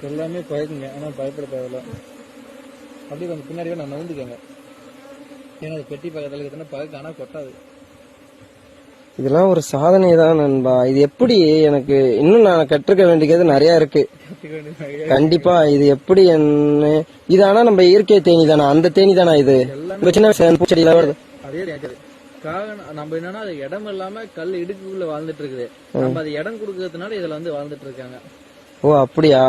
எல்லாமே பயக்குங்க, ஆனா பயப்பட தேவையில்ல. அப்படியே கொஞ்சம் பின்னாடியே நான் நவுந்துக்கங்க. ஏன்னா அது பெட்டி பக்கத்துல இருக்குதுன்னா பழக்கு, ஆனா கொட்டாது. இதெல்லாம் ஒரு சாதனை தான் நண்பா. இது எப்படி எனக்கு இன்னும் நான் கற்றுக்க வேண்டியது நிறைய இருக்கு. கண்டிப்பா இது எப்படி என்ன இது? ஆனா நம்ம இயற்கை தேனி தானா? அந்த தேனி தானா இது? சின்ன பூச்செடியில வருது. அதே நம்ம என்னன்னா அது இடம் இல்லாம கல் இடுக்குள்ள வாழ்ந்துட்டு இருக்குது. நம்ம அது இடம் கொடுக்கறதுனால இதுல வந்து வாழ்ந்துட்டு இருக்காங்க. ஓ அப்படியா?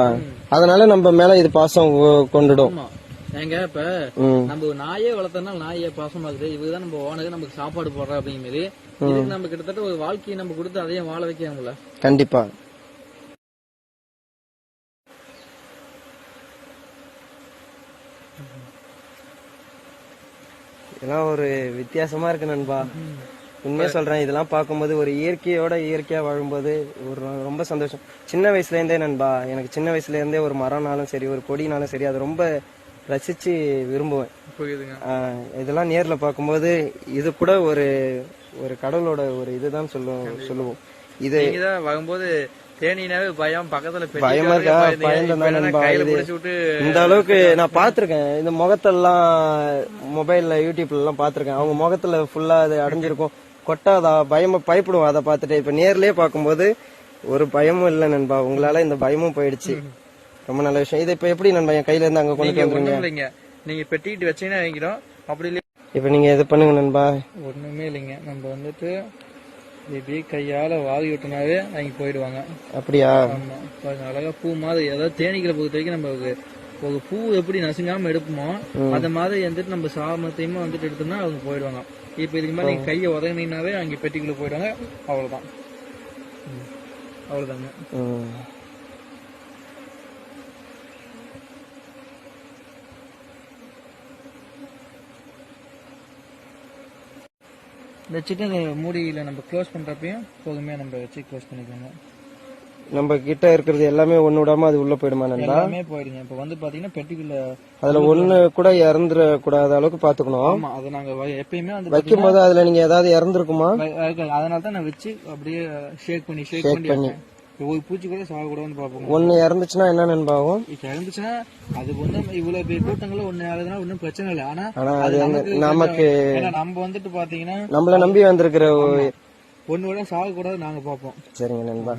அதனால நம்ம மேல இது பாசம் கொண்டுடும். எங்க இப்ப நம்ம நாயே வளர்த்தனால நாயே பாசமா இருக்குது. இவதான் நம்ம ஓனருக்கு நமக்கு சாப்பாடு போடுற அப்படிங்கிற மாதிரி இதுக்கு நம்ம கிட்டத்தட்ட ஒரு வாழ்க்கையை நம்ம கொடுத்து அதையும் வாழ வைக்கல. கண்டிப்பா. இதெல்லாம் ஒரு வித்தியாசமா இருக்கு நண்பா. உண்மையா சொல்றேன், இதெல்லாம் பார்க்கும்போது ஒரு இயற்கையா வாழும்போது ஒரு ரொம்ப சந்தோஷம். சின்ன வயசுல இருந்தே நண்பா, எனக்கு சின்ன வயசுல இருந்தே ஒரு மரம்னாலும் சரி ஒரு கொடினாலும் சரி அது ரொம்ப ரசிச்சு விரும்புவேன். இதெல்லாம் நேர்ல பார்க்கும்போது இது கூட ஒரு ஒரு கடவுளோட ஒரு இதுதான் சொல்லுவோம். இது வரும்போது தேனினாவே பயம், பக்கத்துல பயமா இருக்கா? இந்த அளவுக்கு நான் பாத்திருக்கேன். இந்த முகத்தெல்லாம் மொபைல்ல யூடியூப்ல எல்லாம் பாத்திருக்கேன். அவங்க முகத்துல ஃபுல்லா அது அடைஞ்சிருக்கும். கொட்டாதா? பயப்படுவோம் அதை பார்த்துட்டு. இப்ப நேர்லயே பார்க்கும்போது ஒரு பயமும் இல்லை நண்பா. உங்களால இந்த பயமும் போயிடுச்சு. ரொம்ப நல்ல விஷயம். இது இப்ப எப்படி நண்பா என் கையில இருந்து அங்க கொண்டு வந்துருங்க? நீங்க பெட்டிட்டு வச்சீங்கன்னா வாங்கிடும். அப்படி இல்லையா இப்ப நீங்க இது பண்ணுங்க நண்பா. ஒண்ணுமே இல்லைங்க, நம்ம வந்துட்டு இப்படி கையால வாவி விட்டனாவே அவங்க போயிடுவாங்க. அப்படியா? ஆமா, அழகா பூ மாதிரி. அதாவது தேனீக்களை பொறுத்த வரைக்கும் நம்ம ஒரு பூ எப்படி நசுங்காம எடுப்போமோ அந்த மாதிரி வந்துட்டு நம்ம சாமத்தையுமே வந்துட்டு எடுத்தோம்னா அவங்க போயிடுவாங்க. இப்ப இதுக்கு மாதிரி நீங்க கையை உதங்கினாவே அங்க பெட்டிக்குள்ள போயிடுவாங்க. அவ்வளவுதான், அவ்வளவுதாங்க. வச்சுட்டு அந்த மூடியில நம்ம க்ளோஸ் பண்றப்பையும் பொறுமையா நம்ம வச்சு க்ளோஸ் பண்ணிக்கோங்க. நம்ம கிட்ட இருக்கிறது எல்லாமே ஒண்ணு விடாம அது உள்ள போயிடுமா நண்பா? எல்லாமே போயிடுங்க. இப்ப வந்து பாத்தீங்கன்னா பெட்டிக்குள்ள அதுல ஒண்ணு கூட இறந்துட கூடாத அளவுக்கு பாத்துக்கணும். ஆமா, அது நாங்க எப்பயுமே வந்து வைக்கும் போது அதுல நீங்க ஏதாவது இறந்துருக்குமா? அதனாலதான் நான் வச்சு அப்படியே ஷேக் பண்ணி ஒரு பூச்சி கூட சாகக்கூடாதுன்னு பாப்போம். ஒண்ணு இறந்துச்சுன்னா என்ன நண்பா ஆகும்? இறந்துச்சுன்னா அது வந்து இவ்வளவு பெரிய கூட்டங்களும் ஒண்ணு ஆகுதுன்னா ஒன்னும் பிரச்சனை இல்லை. ஆனா அது நமக்கு நம்ம வந்துட்டு பாத்தீங்கன்னா நம்மள நம்பி வந்திருக்கிற ஒண்ணு விட சாகக்கூடாது நாங்க பாப்போம். சரிங்க நண்பா.